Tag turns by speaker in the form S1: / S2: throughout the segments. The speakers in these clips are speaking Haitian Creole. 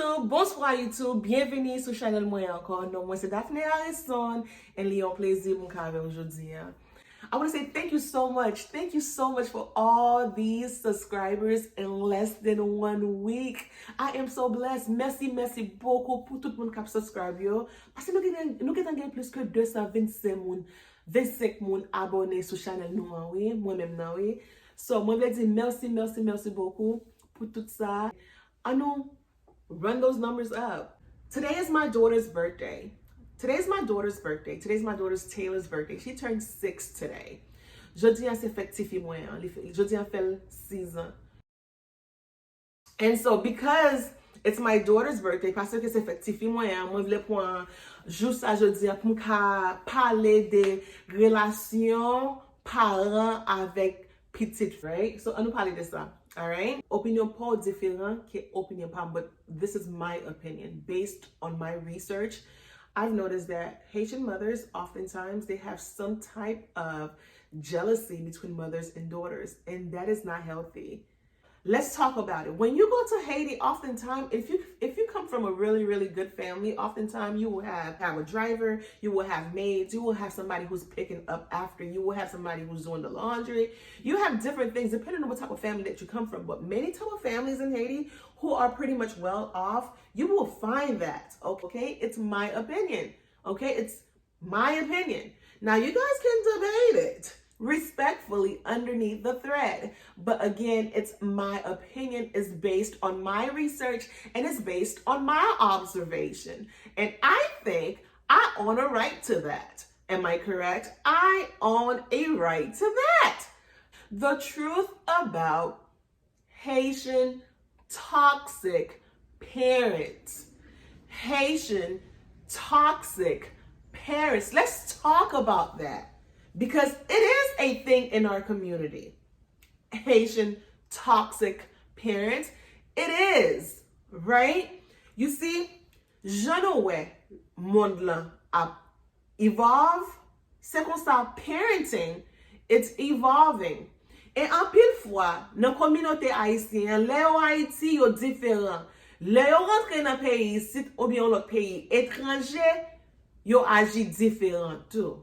S1: YouTube, bonsoir YouTube, bienvenue sur channel moi encore. Non, moi c'est Paran Haitian and li yon plaisir mon kave aujourd'hui. I want to say thank you so much. Thank you so much for all these subscribers in less than 1 week. I am so blessed. Merci beaucoup pour tout le monde qui subscribe yo. Parce que nous avons plus que 25 moun abonnés sur channel nous, oui, moi-même nan, oui. So, moi je dis merci beaucoup pour tout ça. I know, run those numbers up. Today is my daughter's birthday. Today's my daughter's Taylor's birthday. She turned 6 today. Jeudi c'est effectif moi. Jeudi fait 6 ans. And so because it's my daughter's birthday, parce que c'est effectif moi, moi voulais prendre juste à jeudi pour me parler de relasyon parent avec pitit, right? So on nous parler de ça. All right. Opinion pas différent que opinion pas, but this is my opinion based on my research. I've noticed that Haitian mothers oftentimes they have some type of jealousy between mothers and daughters, and that is not healthy. Let's talk about it. When you go to Haiti, oftentimes, if you come from a really good family, oftentimes you will have a driver, you will have maids, you will have somebody who's picking up after you, will have somebody who's doing the laundry. You have different things depending on what type of family that you come from. But many type of families in Haiti who are pretty much well off, you will find that. Okay, it's my opinion. Okay, it's my opinion. Now you guys can debate it respectfully underneath the thread, but again, it's my opinion. Is based on my research and it's based on my observation, and I think I own a right to that. Am I correct? I own a right to that. The truth about Haitian toxic parents. Let's talk about that. Because it is a thing in our community. Haitian toxic parents. It is, right? You see, je ne sais monde la a evolve. C'est comme ça, parenting, it's evolving. Et en pile fois, dans la communauté haïtienne, les Haïti yo différent. Les yo rentre dans pays ici ou bien l'autre pays étranger, yo agi différent tout.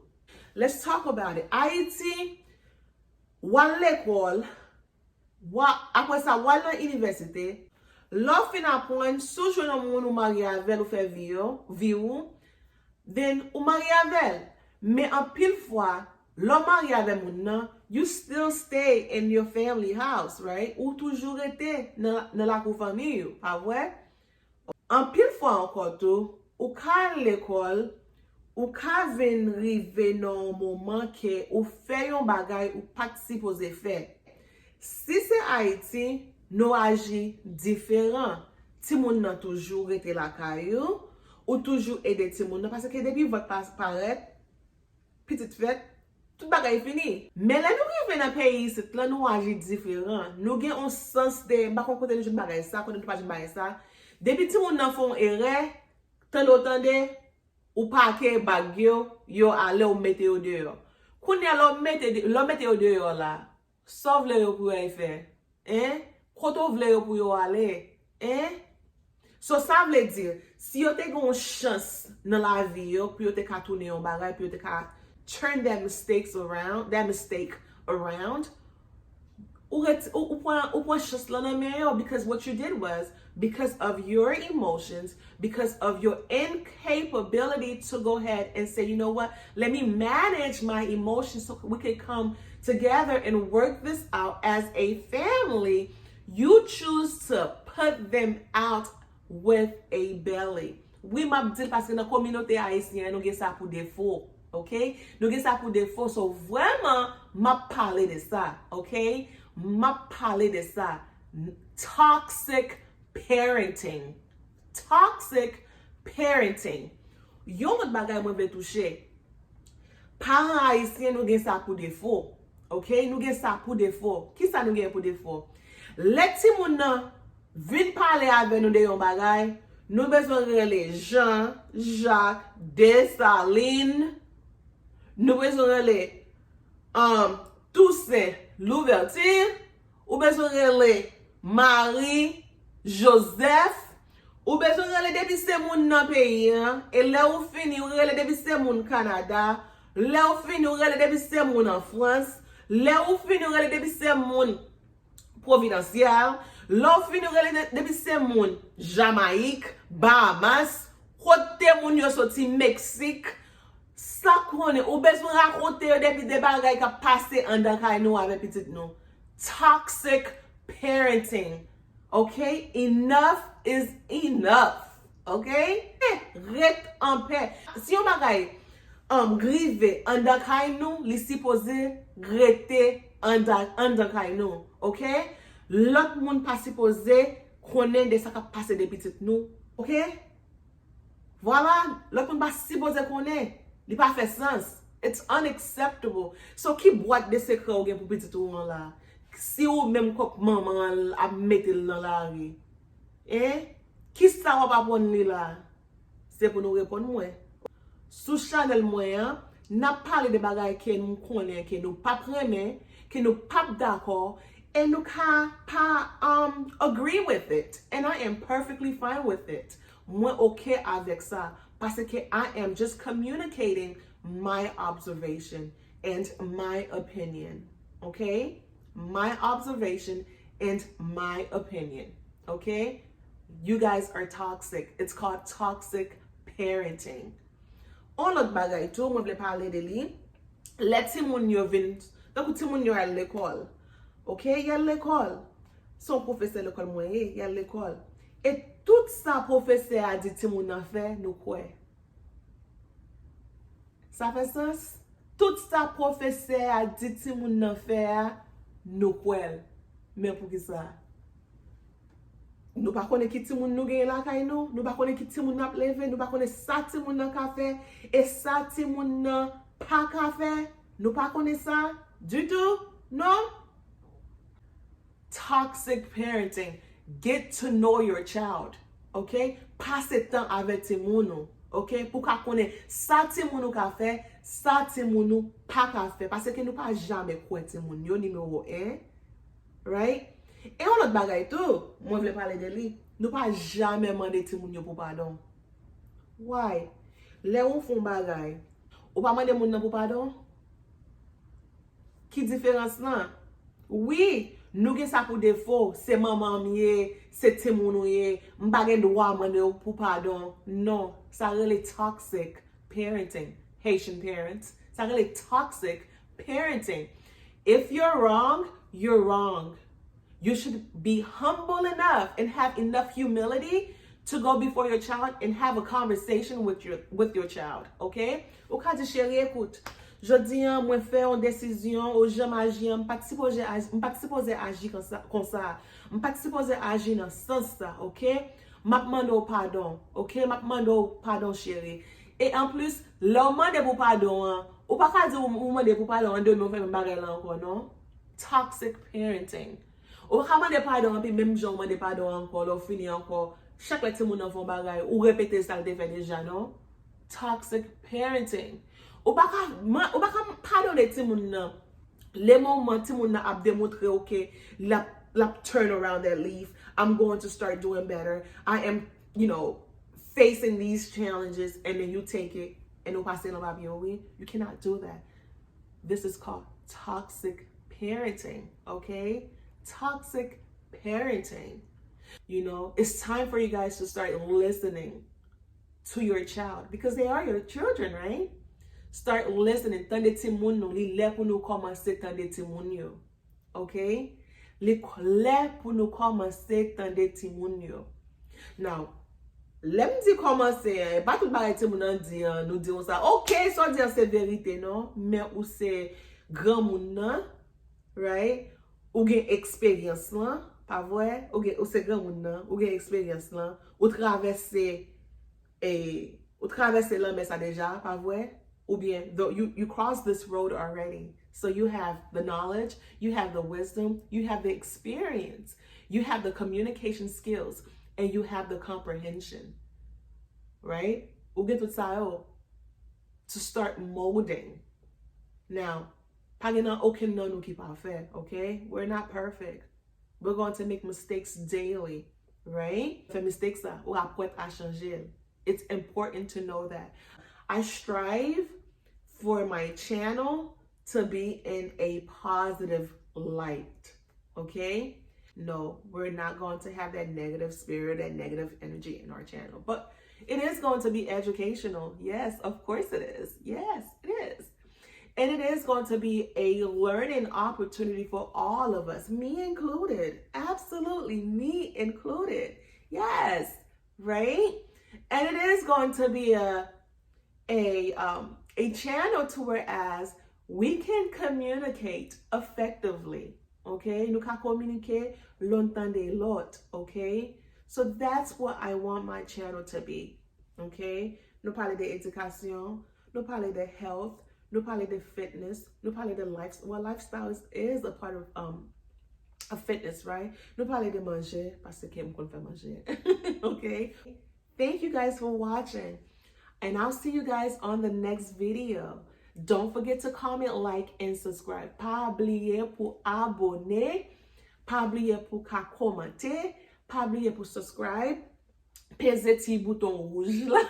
S1: Let's talk about it. Haïti, wal l'école, après ça, wal dans l'université, l'on fin apprendre, sous jeune moun ou marié avec ou fait vie ou, then ou marié avec. Mais en pile fois, l'on marié avec moun nan, you still stay in your family house, right? Ou toujours été dans la famille, pas vrai? En pile fois encore tout, ou ka l'école, ou ka ven rive nan moment que ou fait yon bagay ou pas supposé faire. Si c'est Haïti, nous agi différent. Ti moun nan toujours été la caillou ou toujours aider ti moun nan parce que depuis votre paraît petite fête tout bagay fini. Mais là nous rive dans pays c'est là nous agi différent. Nous gen un sens de pas kon kote nous bagay ça, kote nous pas bagay ça. Depuis ti moun nan font erreur, tant l'entendez ou pa ke bag yo ale ou mette yo dehors. Kounya lo mette yo dehors là. Sauve le yo pou yo faire. Koto vle yo pou yo ale. So ça veut dire si yo te gon chance dans la vie yo pou yo te ka tourner yon bagay pou yo te ka turn that mistake around. Ou point chance la nan men yo, because what you did was because of your emotions, because of your incapability to go ahead and say, you know what, let me manage my emotions so we can come together and work this out as a family. You choose to put them out with a belly. Oui, m'a dit parce que dans la communauté haïtienne, nous avons ça pour défaut, ok? Nous avons ça pour défaut, so vraiment, m'a parlé de ça, ok? M'a parlé de ça. Toxic parenting. Yon l'autre bagay mwen ve touche. Paran Haitian nou gen sa pou défaut. Ok? Nou gen sa pou défaut. Ki sa nou gen pou défaut? Let ti moun nan vin parler avec nous de yon bagay, nou bezon rele Jean, Jacques, Desaline, nou bezon rele Toussaint, Louverture, ou bezon rele Marie, Joseph, Ou besoin rele depuis se moun nan pays, hein? Et là ou fini ou rele depuis se moun Canada, là ou fini ou rele depuis se moun en France, là ou fini ou rele depuis se moun Providencial, là ou fini ou rele depuis se moun Jamaïque, Bahamas, kote moun yo sorti Mexique. Ça connaît ou besoin raconter depuis des bagages qui passé en dans kay nou avec petit nou. Toxic parenting. Okay? Enough is enough. Okay? Reste en paix. Si on bagay grivé en dans kay nou, li supposé rete en dans kay nou. Okay? L'autre monde pas supposé connaître de ça qui passé de petit nou. Okay? Voilà, l'autre monde pas supposé connaître. Li pas fait sens. It's unacceptable. So qui boîte de secret ou gen pour petit ou an là. Si ou même kok maman a mette dans la rue. Qui ça va pas prendre li là? C'est pour nous répondre moi. Sous channel moi, n'a parlé de bagaille que nous connaît, que nous pas prendre, que nous pas d'accord et nous pas agree with it. And I am perfectly fine with it. Moi okay avec ça. Parce que I am just communicating my observation and my opinion. Okay? My observation and my opinion. Okay? You guys are toxic. It's called toxic parenting. On l'autre bagay tout, moi vle parler de li. Let ti moun yo vin. Donc ti moun yo à l'école. Okay? Y a l'école. Son professeur l'école moi y a l'école. Et tout ça professeur a dit ti moun nan fait nous quoi? Ça fait sens? Tout ça professeur a dit ti moun nan fait nous quoi? Mais pour qui ça? Nous pas connaît qui ti moun nou gen la kay nou, nous pas connaît qui ti moun n'a levé, nous pas connaît ça ti moun nan ka fait et ça ti moun nan pas ka fait. Nous pas connaît ça du tout? Non? Toxic parenting. Get to know your child. Okay? Passe temps avec ti moun nou. Okay? Pour ka connaît ça ti moun nou ka fait, ça ti moun nou pas ka fait parce que nous pas jamais quoi ti moun yo numéro 1. Right? Et on l'autre bagay tout, moi je vais parler de lui. Nous pas jamais demander ti moun yo pour pardon. Why? Les ou font bagay. Ou pas demander moun nan pour pardon? Qui différence là? Oui, nous gen ça pour défaut, c'est maman miye, c'est ti moun ouye, m'pa gen droit demander pour pardon. Non, ça really toxic parenting. Haitian parents, ça really toxic parenting. If you're wrong, you're wrong. You should be humble enough and have enough humility to go before your child and have a conversation with your child, okay? Ou ka di chéri, écoute, je dis moi faire une décision ou j'aime agir, m'pas supposé agir comme ça. M'pas supposé agir dans ce sens ça, okay? M'a demande pardon, okay? M'a demande pardon chéri. Et en plus, l'homme demande pour pardon, ou pas ka di ou demande pour pardon en demain faire bagay là encore, non? Toxic parenting. Ou ka mande pardon puis même j'en mande pardon encore, ou fini encore. Chaque fois que tu moun font bagay ou répéter ça le fait déjà, non? Toxic parenting. Ou pas pardonner ti moun nan. Les moments ti moun nan ap démontrer OK, la turn around that leaf. I'm going to start doing better. I am, facing these challenges and then you take it and ou passe dans la vie. You cannot do that. This is called toxic parenting, okay? Toxic parenting. It's time for you guys to start listening to your child because they are your children, right? Start listening. Tande ti moun nou, li lè pou nou komanse tande ti moun yo. Okay? Li lè pou nou komanse tande ti moun yo. Now, lem di komanse, pas tout bagay ti moun nan di, nou di on sa, ok, so di an se verite, non? Men ou se gran moun nan, right? Ou gen experience lan, pa vwe? Ou se gran moun nan, ou gen experience lan, ou travesse lan men sa deja, pa vwe? Ou bien, you crossed this road already. So you have the knowledge, you have the wisdom, you have the experience, you have the communication skills, and you have the comprehension. Right? Ou gen tout sa yo to start molding. Now, pa gen nan oken nan nou ki pa fe, okay? We're not perfect. We're going to make mistakes daily. right? Fais mistake ça, ou apprête à changer. It's important to know that. I strive for my channel to be in a positive light, okay? No, we're not going to have that negative spirit, that negative energy in our channel, but it is going to be educational. Yes, of course it is. Yes, it is. And it is going to be a learning opportunity for all of us, me included. Absolutely, me included. Yes, right? And it is going to be a channel to whereas we can communicate effectively. Okay? Nous can communiquer longtemps de l'autre. Okay? So that's what I want my channel to be. Okay? Nous parler de éducation, nous parler de health, nous parler de fitness, nous parler de lifestyle. Well, lifestyle is a part of fitness, right? Nous parler de manger, parce que j'aime qu'on fait manger. Okay? Thank you guys for watching. And I'll see you guys on the next video. Don't forget to comment, like, and subscribe. Pas oublier pour abonner. Pas oublier pour commenter. Pas oublier pour subscribe. Pèse petit bouton rouge là.